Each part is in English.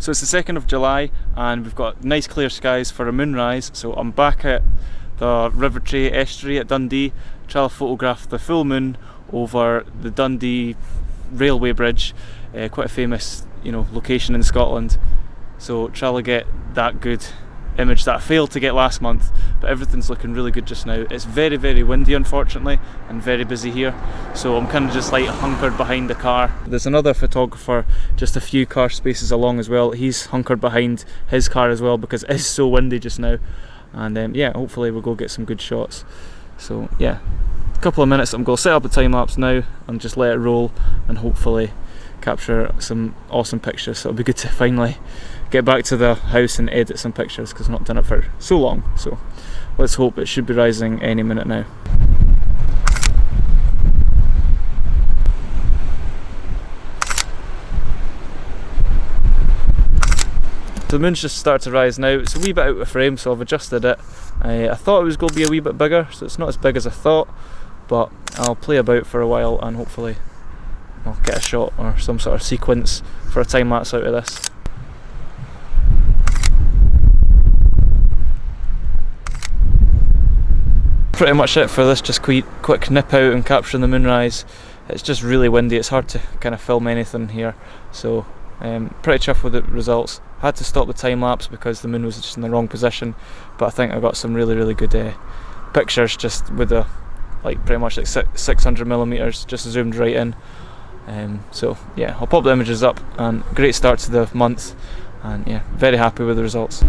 So it's the 2nd of July and we've got nice clear skies for a moonrise. So I'm back at the River Tay estuary at Dundee, trying to photograph the full moon over the Dundee railway bridge, quite a famous location in Scotland. So trying to get that good image that I failed to get last month, but everything's looking really good just now. It's very, very windy unfortunately and very busy here, so I'm kind of just like hunkered behind the car. There's another photographer just a few car spaces along as well. He's hunkered behind his car as well because it's so windy just now, and yeah, hopefully we'll go get some good shots. So yeah, a couple of minutes, I'm going to set up a time lapse now and just let it roll and hopefully capture some awesome pictures. So it'll be good to finally get back to the house and edit some pictures because I've not done it for so long. So let's hope it should be rising any minute now. So the moon's just started to rise now. It's a wee bit out of frame, so I've adjusted it. I thought it was going to be a wee bit bigger, so it's not as big as I thought, but I'll play about for a while and hopefully I'll get a shot or some sort of sequence for a time lapse out of this. Pretty much it for this, just quick nip out and capturing the moonrise. It's just really windy, it's hard to kind of film anything here, so pretty chuffed with the results. Had to stop the time lapse because the moon was just in the wrong position, but I think I got some really good pictures just with the pretty much 600mm just zoomed right in. So yeah, I'll pop the images up, and great start to the month, and yeah, very happy with the results.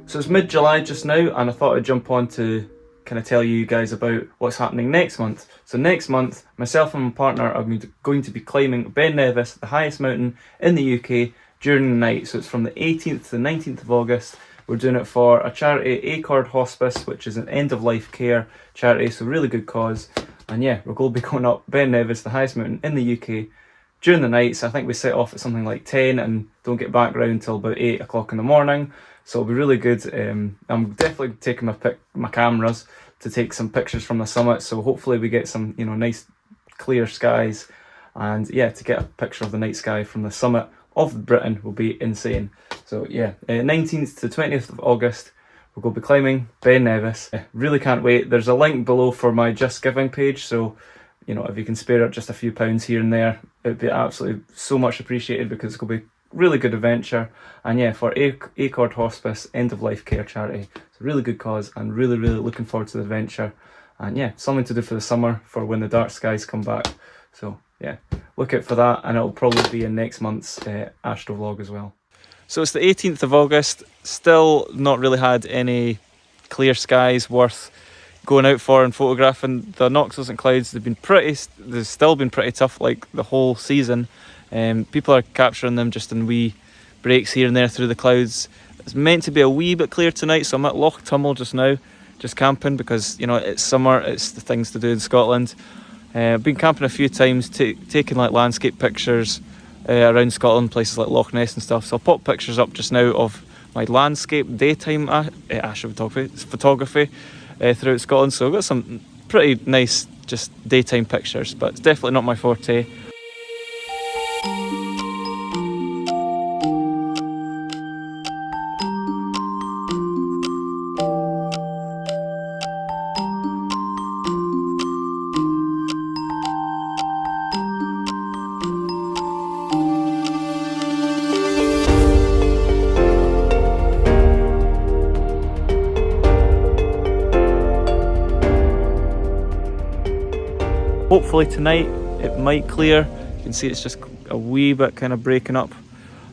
So it's mid-July just now, and I thought I'd jump on to kind of tell you guys about what's happening next month. So next month, myself and my partner are going to be climbing Ben Nevis, the highest mountain in the UK, during the night. So it's from the 18th to the 19th of August. We're doing it for a charity, Accord Hospice, which is an end-of-life care charity, so really good cause. And yeah, we're going to be going up Ben Nevis, the highest mountain in the UK, during the night. So I think we set off at something like 10 and don't get back round until about 8 o'clock in the morning. So it'll be really good. I'm definitely taking my cameras to take some pictures from the summit. So hopefully we get some nice clear skies, and yeah, to get a picture of the night sky from the summit of Britain will be insane. So yeah, 19th to 20th of August we're going to be climbing Ben Nevis. Really can't wait. There's a link below for my Just Giving page, so if you can spare up just a few pounds here and there, it'd be absolutely so much appreciated because it's going to be really good adventure. And yeah, for Accord Hospice end of life care charity, it's a really good cause, and really looking forward to the adventure. And yeah, something to do for the summer, for when the dark skies come back. So yeah, look out for that, and it'll probably be in next month's Astro vlog as well. So it's the 18th of August, still not really had any clear skies worth going out for and photographing. The noctilucent and clouds, they've still been pretty tough like the whole season. People are capturing them just in wee breaks here and there through the clouds. It's meant to be a wee bit clear tonight, so I'm at Loch Tummel just now, just camping because it's summer, it's the things to do in Scotland. I've been camping a few times, taking landscape pictures around Scotland, places like Loch Ness and stuff. So I'll pop pictures up just now of my landscape daytime photography throughout Scotland. So I've got some pretty nice just daytime pictures, but it's definitely not my forte. Hopefully tonight it might clear. You can see it's just a wee bit kind of breaking up,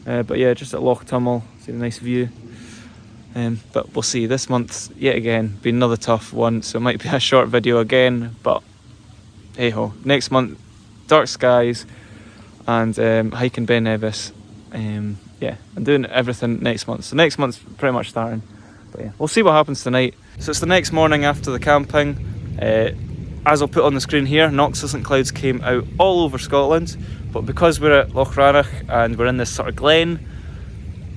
but yeah, just at Loch Tummel, see a nice view. But we'll see. This month's yet again been another tough one, so it might be a short video again, but hey ho, next month, dark skies and hiking Ben Nevis. Yeah, I'm doing everything next month. So next month's pretty much starting. But yeah, we'll see what happens tonight. So it's the next morning after the camping. As I'll put on the screen here, noctilucent clouds came out all over Scotland, but because we're at Loch Rannoch and we're in this sort of glen,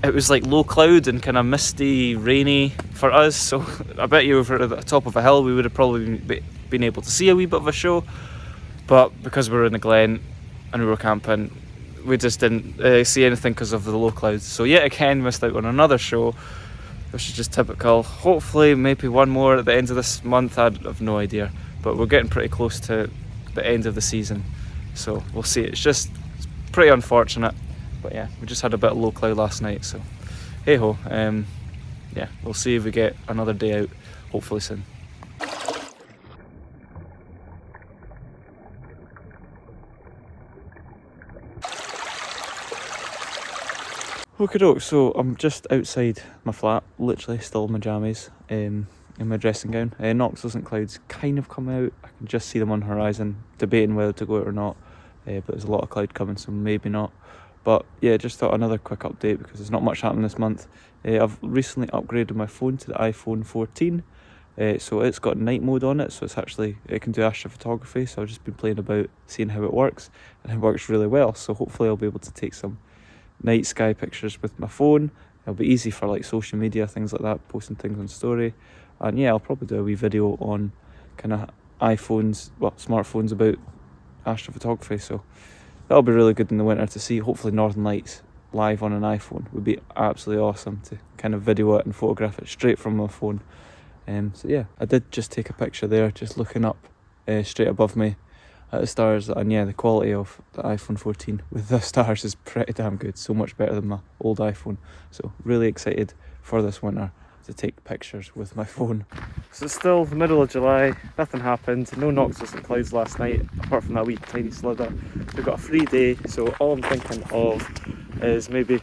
it was like low cloud and kind of misty, rainy for us. So I bet you if we were at the top of a hill, we would have probably been able to see a wee bit of a show. But because we were in the glen and we were camping, we just didn't see anything because of the low clouds. So yet again, missed out on another show, which is just typical. Hopefully maybe one more at the end of this month, I have no idea. But we're getting pretty close to the end of the season, so we'll see. It's pretty unfortunate, but yeah, we just had a bit of low cloud last night, so hey ho. Yeah, we'll see if we get another day out, hopefully soon. Okey-doke, so I'm just outside my flat, literally still in my jammies, in my dressing gown. Noctilucent clouds kind of come out, I can just see them on the horizon, debating whether to go out or not, but there's a lot of cloud coming, so maybe not. But yeah, just thought another quick update because there's not much happening this month. I've recently upgraded my phone to the iPhone 14, so it's got night mode on it, so it can do astrophotography, so I've just been playing about, seeing how it works, and it works really well, so hopefully I'll be able to take some night sky pictures with my phone. It'll be easy for like social media, things like that, posting things on story. And yeah, I'll probably do a wee video on kind of smartphones about astrophotography, so that'll be really good in the winter to see. Hopefully Northern Lights live on an iPhone would be absolutely awesome to kind of video it and photograph it straight from my phone. So yeah, I did just take a picture there, just looking up straight above me at the stars, and yeah, the quality of the iPhone 14 with the stars is pretty damn good, so much better than my old iPhone. So really excited for this winter to take pictures with my phone. So it's still the middle of July, nothing happened, no noctilucent clouds last night apart from that wee tiny slither. We've got a free day, so all I'm thinking of is maybe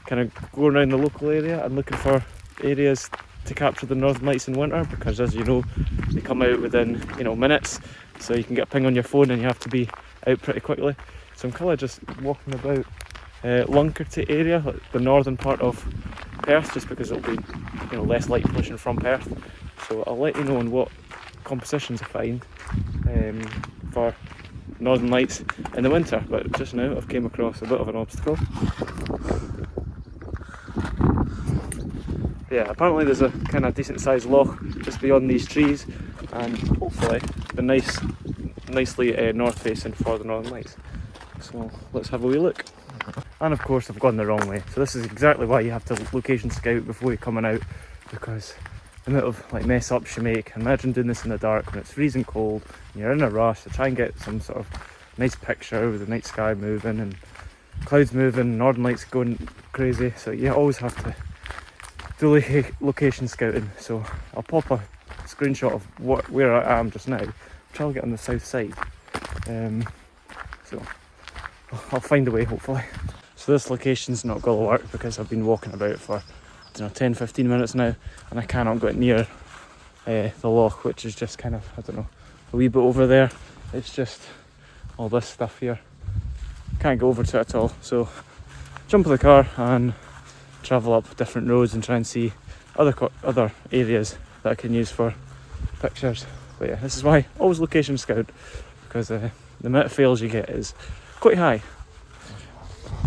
kind of going around the local area and looking for areas to capture the Northern Lights in winter, because as you know, they come out within minutes, so you can get a ping on your phone and you have to be out pretty quickly. So I'm kind of just walking about Lunkerty area, like the northern part of Perth, just because it'll be less light pollution from Perth. So I'll let you know on what compositions I find for Northern Lights in the winter, but just now I've came across a bit of an obstacle. Yeah, apparently there's a kind of decent sized loch just beyond these trees, and hopefully the nicely north facing for the Northern Lights. So let's have a wee look. And of course I've gone the wrong way, so this is exactly why you have to location scout before you're coming out, because the amount of mess ups you make. Imagine doing this in the dark when it's freezing cold and you're in a rush to try and get some sort of nice picture with the night sky moving and clouds moving, Northern Lights going crazy. So you always have to do location scouting. So I'll pop a screenshot of where I am just now. Try to get on the south side, so I'll find a way hopefully. So this location's not going to work because I've been walking about for 10-15 minutes now, and I cannot get near the loch, which is just kind of, a wee bit over there. It's just all this stuff here, can't go over to it at all. So jump in the car and travel up different roads and try and see other areas that I can use for pictures. But yeah, this is why I always location scout, because the amount of fails you get is quite high.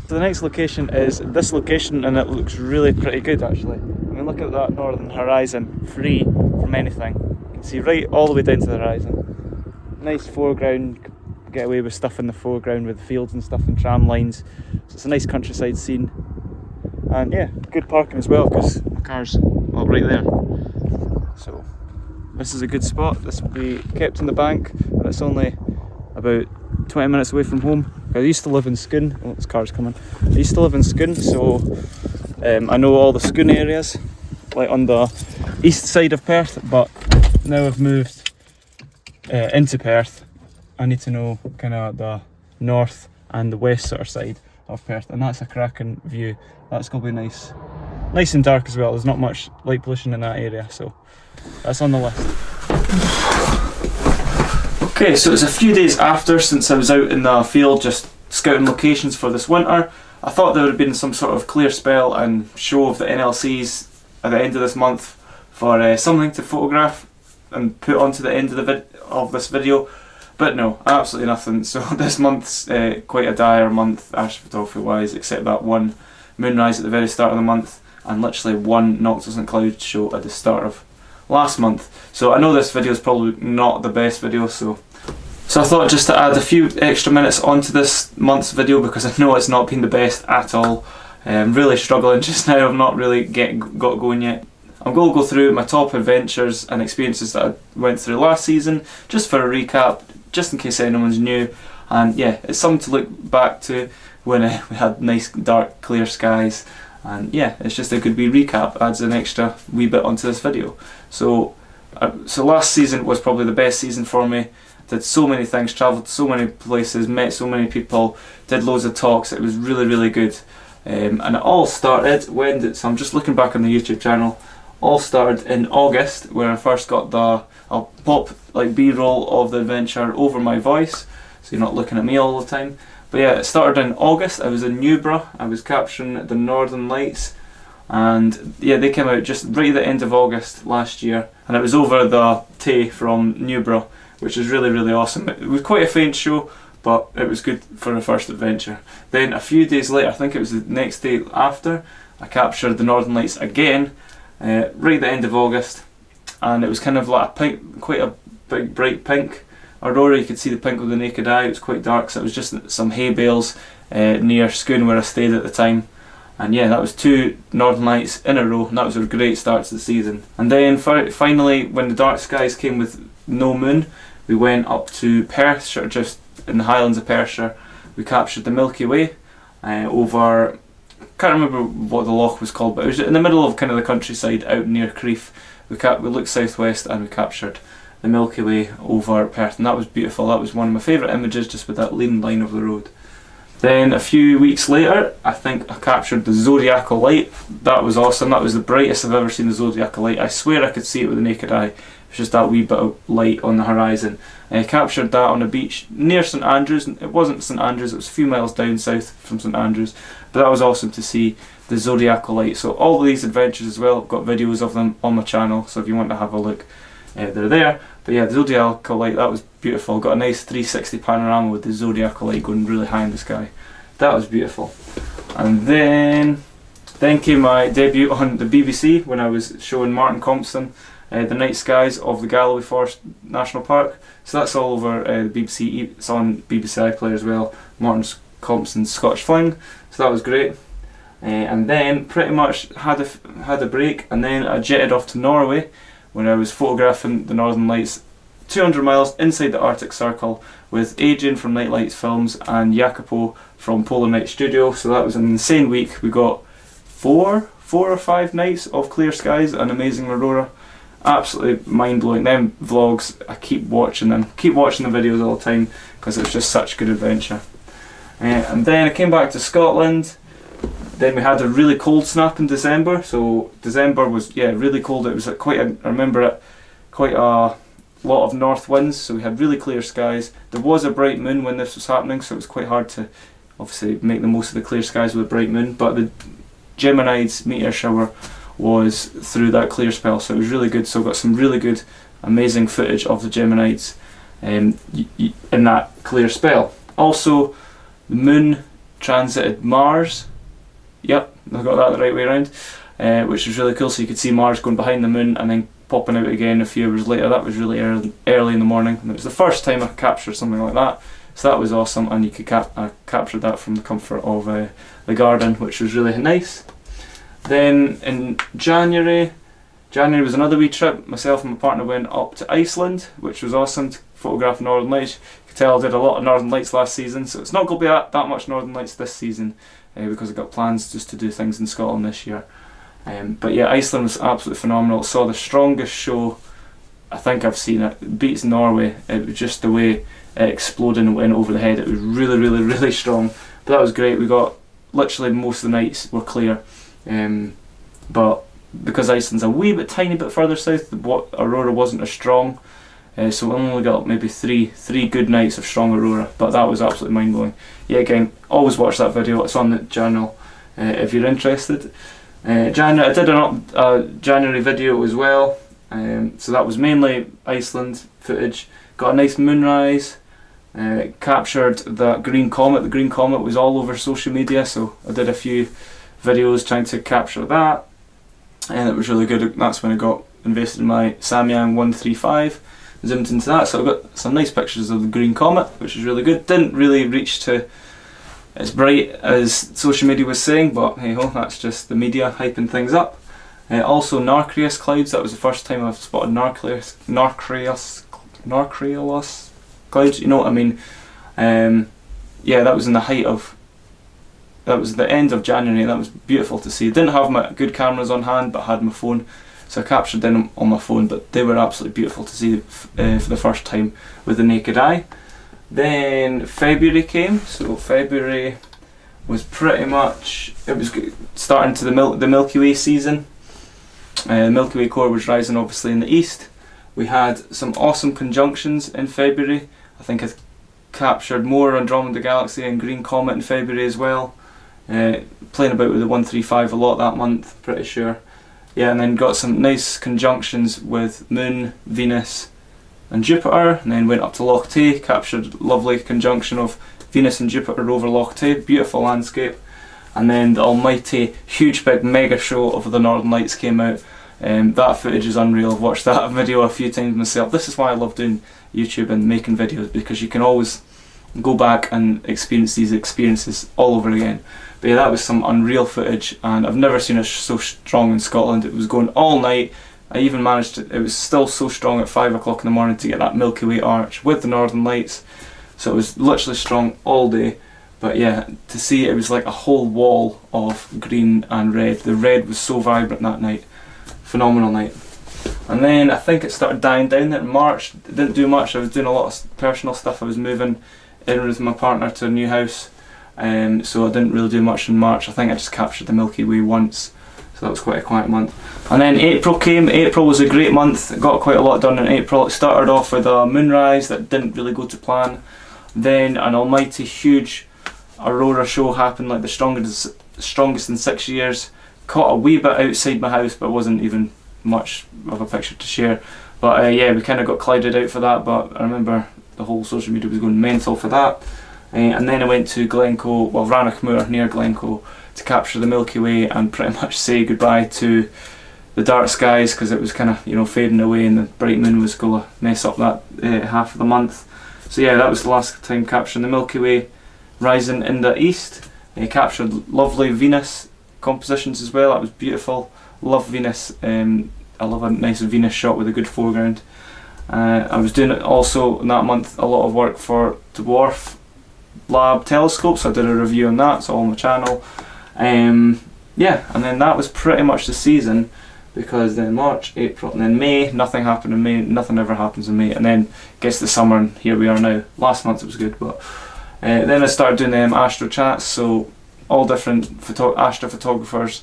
So the next location is this location, and it looks really pretty good actually. I mean, look at that northern horizon, free from anything. You can see right all the way down to the horizon. Nice foreground, get away with stuff in the foreground with the fields and stuff and tram lines. So it's a nice countryside scene. And yeah, good parking as well, because my car's right there. So this is a good spot. This will be kept in the bank, and it's only about 20 minutes away from home. I used to live in Scone. Oh, this car's coming. I used to live in Scone, so I know all the Scone areas, like on the east side of Perth, but now I've moved into Perth. I need to know kind of the north and the west sort of side of Perth, and that's a cracking view. That's going to be nice and dark as well. There's not much light pollution in that area, so that's on the list. Okay, so it's a few days after since I was out in the field just scouting locations for this winter. I thought there would have been some sort of clear spell and show of the NLCs at the end of this month for something to photograph and put onto the end of this video, but no, absolutely nothing. So this month's quite a dire month astrophotography wise, except that one moonrise at the very start of the month and literally one Noctilucent and Cloud show at the start of last month. So I know this video is probably not the best video, so I thought just to add a few extra minutes onto this month's video, because I know it's not been the best at all. I'm really struggling just now. I've not really got going yet. I'm going to go through my top adventures and experiences that I went through last season, just for a recap, just in case anyone's new. And yeah, it's something to look back to when we had nice dark clear skies. And yeah, it's just a good wee recap, adds an extra wee bit onto this video. So last season was probably the best season for me. Did so many things, travelled to so many places, met so many people, did loads of talks. It was really, really good. And it all started so I'm just looking back on the YouTube channel, all started in August, where I first got I'll pop like B-roll of the adventure over my voice, so you're not looking at me all the time. But yeah, it started in August. I was in Newborough, I was capturing the Northern Lights, and yeah, they came out just right at the end of August last year, and it was over the Tay from Newborough, which is really, really awesome. It was quite a faint show, but it was good for the first adventure. Then a few days later, I think it was the next day after, I captured the Northern Lights again, right at the end of August, and it was kind of like a pink, quite a big bright pink aurora. You could see the pink with the naked eye. It was quite dark, so it was just some hay bales near Scone where I stayed at the time. And yeah, that was 2 Northern Lights in a row, and that was a great start to the season. And then finally, when the dark skies came with no moon, we went up to Perthshire, just in the Highlands of Perthshire. We captured the Milky Way over, can't remember what the loch was called, but it was in the middle of kind of the countryside out near Crieff. We looked southwest and we captured the Milky Way over Perth, and that was beautiful. That was one of my favourite images, just with that lean line of the road. Then a few weeks later, I think I captured the Zodiacal Light. That was awesome. That was the brightest I've ever seen the Zodiacal Light. I swear I could see it with the naked eye. It's just that wee bit of light on the horizon. I captured that on a beach near St Andrews. It wasn't St Andrews, it was a few miles down south from St Andrews, but that was awesome to see the Zodiacal Light. So all of these adventures as well, I've got videos of them on my channel, so if you want to have a look, they're there. But yeah, the Zodiacal Light, that was beautiful. Got a nice 360 panorama with the Zodiacal Light going really high in the sky. That was beautiful. And then came my debut on the BBC when I was showing Martin Compston the night skies of the Galloway Forest National Park. So that's all over the BBC. It's on BBC iPlayer as well. Martin Compston's Scottish Fling. So that was great. And then pretty much had a break, and then I jetted off to Norway when I was photographing the Northern Lights 200 miles inside the Arctic Circle with Adrian from Night Lights Films and Jacopo from Polar Night Studio. So that was an insane week. We got four or five nights of clear skies and amazing aurora. Absolutely mind-blowing. Them vlogs, I keep watching them, keep watching the videos all the time, because it's just such good adventure. And then I came back to Scotland. Then we had a really cold snap in December. So December was, yeah, really cold. It was I remember it, quite a lot of north winds, so we had really clear skies. There was a bright moon when this was happening, so it was quite hard to obviously make the most of the clear skies with a bright moon, but the Geminids meteor shower was through that clear spell, so it was really good. So I got some really good, amazing footage of the Geminids in that clear spell. Also, the moon transited Mars. Yep, I got that the right way around, which was really cool. So you could see Mars going behind the moon and then popping out again a few hours later. That was really early in the morning, and it was the first time I captured something like that. So that was awesome, and you could I captured that from the comfort of the garden, which was really nice. Then in January was another wee trip. Myself and my partner went up to Iceland, which was awesome to photograph Northern Lights. You could tell I did a lot of Northern Lights last season, so it's not going to be that much Northern Lights this season, because I've got plans just to do things in Scotland this year. But yeah, Iceland was absolutely phenomenal. Saw the strongest show I think I've seen. It beats Norway. It was just the way it exploded and went over the head. It was really, really, really strong. But that was great. We got literally most of the nights were clear. But because Iceland's a wee bit tiny bit further south, the aurora wasn't as strong. So we only got maybe three good nights of strong aurora, but that was absolutely mind blowing. Yeah, again, always watch that video. It's on the channel if you're interested. January, I did a January video as well. So that was mainly Iceland footage. Got a nice moonrise. Captured the green comet. The green comet was all over social media, so I did a few videos trying to capture that, and it was really good. That's when I got invested in my Samyang 135. Zoomed into that, so I got some nice pictures of the green comet, which is really good. Didn't really reach to as bright as social media was saying, but hey ho, that's just the media hyping things up. Also Narcrius clouds. That was the first time I've spotted Narcrius clouds. You know what I mean? Yeah, that was in the height of. That was the end of January, and that was beautiful to see. Didn't have my good cameras on hand, but I had my phone. So I captured them on my phone, but they were absolutely beautiful to see for the first time with the naked eye. Then February came, so February was pretty much, it was starting to the Milky Way season. The Milky Way core was rising obviously in the east. We had some awesome conjunctions in February. I think I captured more Andromeda Galaxy and Green Comet in February as well. Playing about with the 135 a lot that month, pretty sure. Yeah, and then got some nice conjunctions with Moon, Venus and Jupiter, and then went up to Loch Tay, captured lovely conjunction of Venus and Jupiter over Loch Tay, beautiful landscape. And then the almighty, huge big mega show of the Northern Lights came out. That footage is unreal. I've watched that video a few times myself. This is why I love doing YouTube and making videos, because you can always go back and experience these experiences all over again. But yeah, that was some unreal footage, and I've never seen it so strong in Scotland. It was going all night. I even managed to, it was still so strong at 5 o'clock in the morning to get that Milky Way arch with the Northern Lights. So it was literally strong all day. But yeah, to see it was like a whole wall of green and red. The red was so vibrant that night. Phenomenal night. And then I think it started dying down there in March. It didn't do much. I was doing a lot of personal stuff. I was moving in with my partner to a new house. So I didn't really do much in March. I think I just captured the Milky Way once, so that was quite a quiet month. And then April came. April was a great month. Got quite a lot done in April. It started off with a moonrise that didn't really go to plan. Then an almighty huge aurora show happened, like the strongest in 6 years. Caught a wee bit outside my house, but wasn't even much of a picture to share. But yeah, we kind of got clouded out for that, but I remember the whole social media was going mental for that. And then I went to Glencoe, well, Rannochmoor near Glencoe, to capture the Milky Way and pretty much say goodbye to the dark skies, because it was kind of, you know, fading away and the bright moon was going to mess up that half of the month. So yeah, that was the last time capturing the Milky Way rising in the east. I captured lovely Venus compositions as well. That was beautiful. Love Venus. I love a nice Venus shot with a good foreground. I was doing it also in that month a lot of work for Dwarf Lab telescope, so I did a review on that. It's all on the channel. Yeah, and then that was pretty much the season, because then March, April, and then May, nothing happened in May. Nothing ever happens in May, and then gets the summer, and here we are now. Last month it was good, but then I started doing astro chats. So all different astrophotographers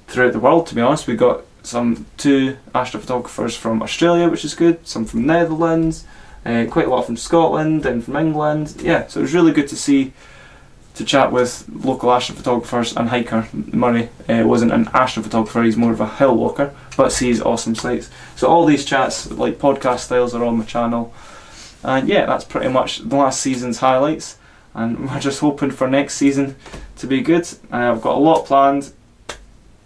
throughout the world. To be honest, we got two astrophotographers from Australia, which is good. Some from Netherlands. Quite a lot from Scotland and from England. Yeah, so it was really good to chat with local astrophotographers. And Hiker Murray wasn't an astrophotographer, he's more of a hill walker, but sees awesome sights. So all these chats, like podcast styles, are on my channel. And yeah, that's pretty much the last season's highlights, and we're just hoping for next season to be good. I've got a lot planned.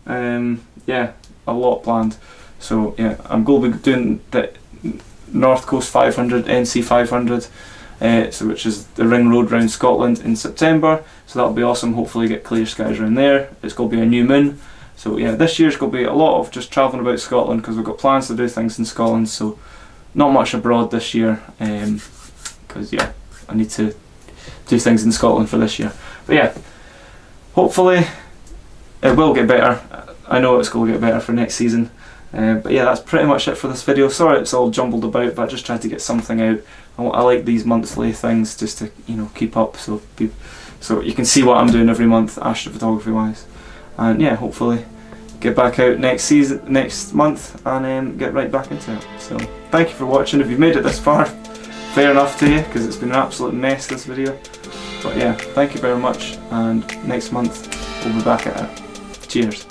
Yeah, a lot planned. So yeah, I'm going to be doing the North Coast 500, NC 500, so which is the ring road round Scotland in September. So that'll be awesome. Hopefully get clear skies around there. It's going to be a new moon. So yeah, this year's going to be a lot of just travelling about Scotland, because we've got plans to do things in Scotland. So not much abroad this year, because yeah, I need to do things in Scotland for this year. But yeah, hopefully it will get better. I know it's going to get better for next season. But yeah, that's pretty much it for this video. Sorry it's all jumbled about, but I just tried to get something out. I like these monthly things just to, you know, keep up, so you can see what I'm doing every month astrophotography wise. And yeah, hopefully get back out next month, and get right back into it. So thank you for watching. If you've made it this far, fair enough to you, because it's been an absolute mess, this video. But yeah, thank you very much, and next month we'll be back at it. Cheers.